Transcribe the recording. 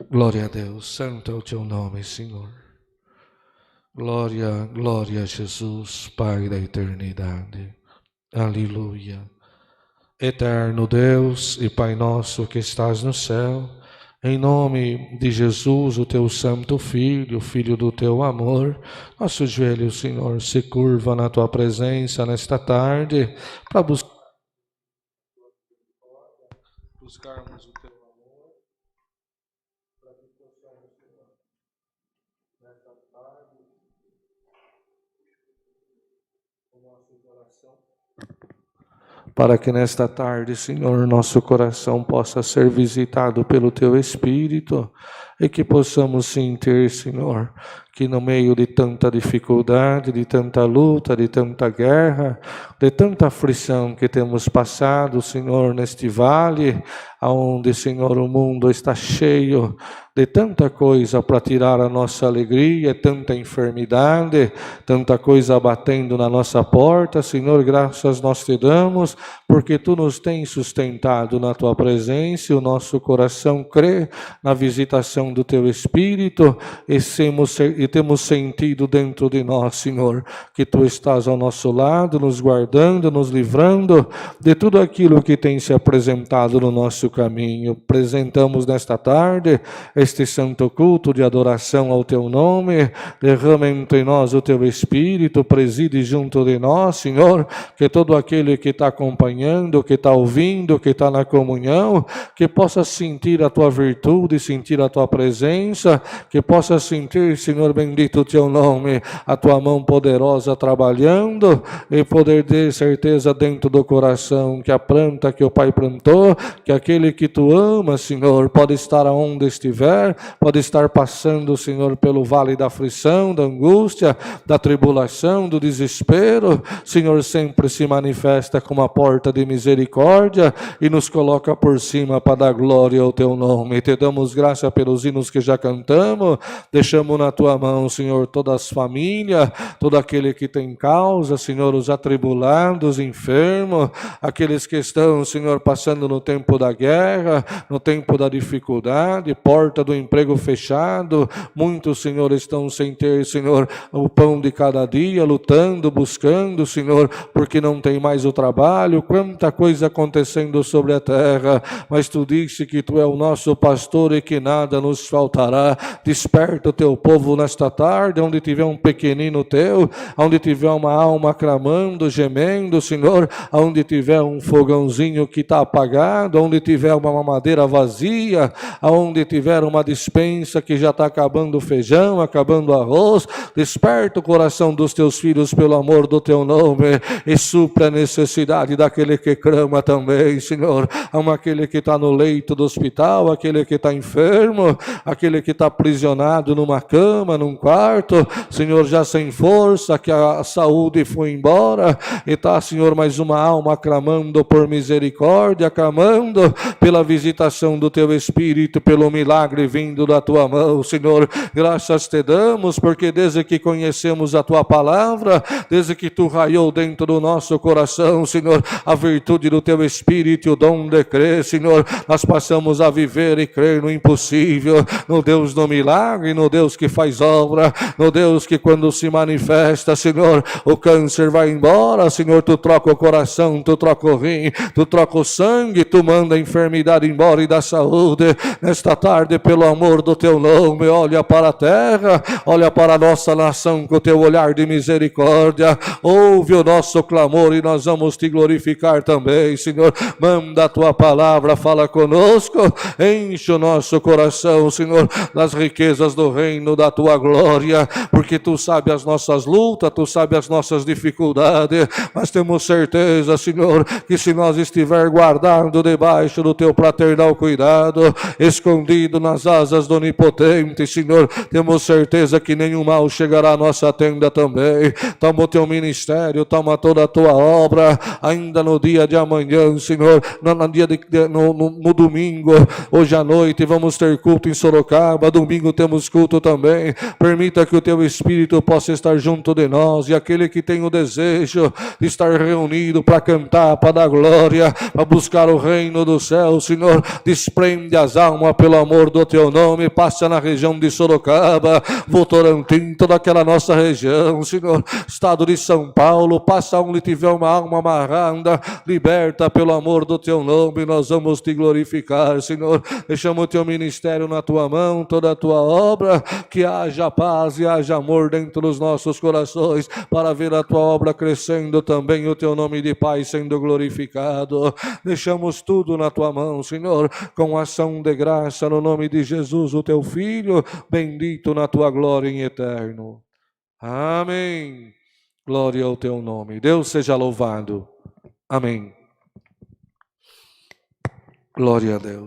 Glória a Deus, santo é o teu nome, Senhor. Glória, glória a Jesus, Pai da eternidade. Aleluia. Eterno Deus e Pai nosso que estás no céu, em nome de Jesus, o teu santo Filho, Filho do teu amor, nosso joelho, Senhor, se curva na tua presença nesta tarde, para buscarmos o teu amor, para que possamos, Senhor, nesta tarde, o nosso coração, para que nesta tarde, Senhor, nosso coração possa ser visitado pelo teu Espírito e que possamos sentir, Senhor, que no meio de tanta dificuldade, de tanta luta, de tanta guerra, de tanta aflição que temos passado, Senhor, neste vale, onde, Senhor, o mundo está cheio de tanta coisa para tirar a nossa alegria, tanta enfermidade, tanta coisa batendo na nossa porta, Senhor, graças nós te damos, porque Tu nos tens sustentado na Tua presença, e o nosso coração crê na visitação do Teu Espírito, e temos sentido dentro de nós, Senhor, que Tu estás ao nosso lado, nos guardando, nos livrando de tudo aquilo que tem se apresentado no nosso caminho. Apresentamos nesta tarde este santo culto de adoração ao Teu nome, derrama entre nós o Teu Espírito, preside junto de nós, Senhor, que todo aquele que está acompanhando, que está ouvindo, que está na comunhão, que possa sentir a Tua virtude, sentir a Tua presença, que possa sentir, Senhor, bendito o Teu nome, a Tua mão poderosa trabalhando, e poder ter certeza dentro do coração que a planta que o Pai plantou, que aquele que Tu amas, Senhor, pode estar aonde estiver, pode estar passando, Senhor, pelo vale da aflição, da angústia, da tribulação, do desespero, Senhor, sempre se manifesta como a porta de misericórdia e nos coloca por cima para dar glória ao Teu nome. Te damos graça pelos hinos que já cantamos, deixamos na Tua mão, Senhor, todas as famílias, todo aquele que tem causa, Senhor, os atribulados, enfermos, aqueles que estão, Senhor, passando no tempo da guerra, no tempo da dificuldade, porta do emprego fechado, muitos, Senhor, estão sem ter, Senhor, o pão de cada dia, lutando, buscando, Senhor, porque não tem mais o trabalho, quanta coisa acontecendo sobre a terra, mas Tu disse que Tu é o nosso pastor e que nada nos faltará. Desperta o Teu povo nesta tarde, onde tiver um pequenino Teu, onde tiver uma alma clamando, gemendo, Senhor, onde tiver um fogãozinho que está apagado, onde tiver uma mamadeira vazia, onde tiver uma despensa que já está acabando o feijão, acabando o arroz, desperta o coração dos Teus filhos pelo amor do Teu nome e supra a necessidade daquele que clama também, Senhor, aquele que está no leito do hospital, aquele que está enfermo, aquele que está aprisionado numa cama, num quarto, Senhor, já sem força, que a saúde foi embora, e está, Senhor, mais uma alma clamando por misericórdia, clamando pela visitação do Teu Espírito, pelo milagre vindo da Tua mão, Senhor, graças Te damos, porque desde que conhecemos a Tua palavra, desde que Tu raiou dentro do nosso coração, Senhor, a virtude do Teu Espírito e o dom de crer, Senhor, nós passamos a viver e crer no impossível, no Deus do milagre, no Deus que faz obra, no Deus que quando se manifesta, Senhor, o câncer vai embora, Senhor, Tu troca o coração, Tu troca o rim, Tu troca o sangue, Tu manda a enfermidade embora e dá saúde. Nesta tarde, pelo amor do Teu nome, olha para a terra, olha para a nossa nação com o Teu olhar de misericórdia, ouve o nosso clamor e nós vamos Te glorificar também, Senhor, manda a Tua palavra, fala conosco, enche o nosso coração, Senhor, das riquezas do reino da Tua glória, porque Tu sabe as nossas lutas, Tu sabe as nossas dificuldades, mas temos certeza, Senhor, que se nós estiver guardado debaixo do Teu paternal cuidado, escondido nas asas do Onipotente, Senhor, temos certeza que nenhum mal chegará à nossa tenda também. Toma o Teu ministério, toma toda a Tua obra, ainda no dia de amanhã, Senhor, no domingo, hoje à noite, vamos ter culto culto em Sorocaba, domingo temos culto também. Permita que o teu Espírito possa estar junto de nós, e aquele que tem o desejo de estar reunido para cantar, para dar glória, para buscar o reino do céu, Senhor, desprende as almas pelo amor do teu nome. Passa na região de Sorocaba, Votorantim, toda aquela nossa região, Senhor, estado de São Paulo, passa onde tiver uma alma amarrada, liberta pelo amor do teu nome. Nós vamos te glorificar, Senhor. Deixamos o teu ministério na tua mão, toda a tua obra, que haja paz e haja amor dentro dos nossos corações, para ver a tua obra crescendo também, o teu nome de Pai sendo glorificado. Deixamos tudo na tua mão, Senhor, com ação de graça, no nome de Jesus, o teu Filho, bendito na tua glória em eterno. Amém. Glória ao teu nome. Deus seja louvado. Amém. Glória a Deus.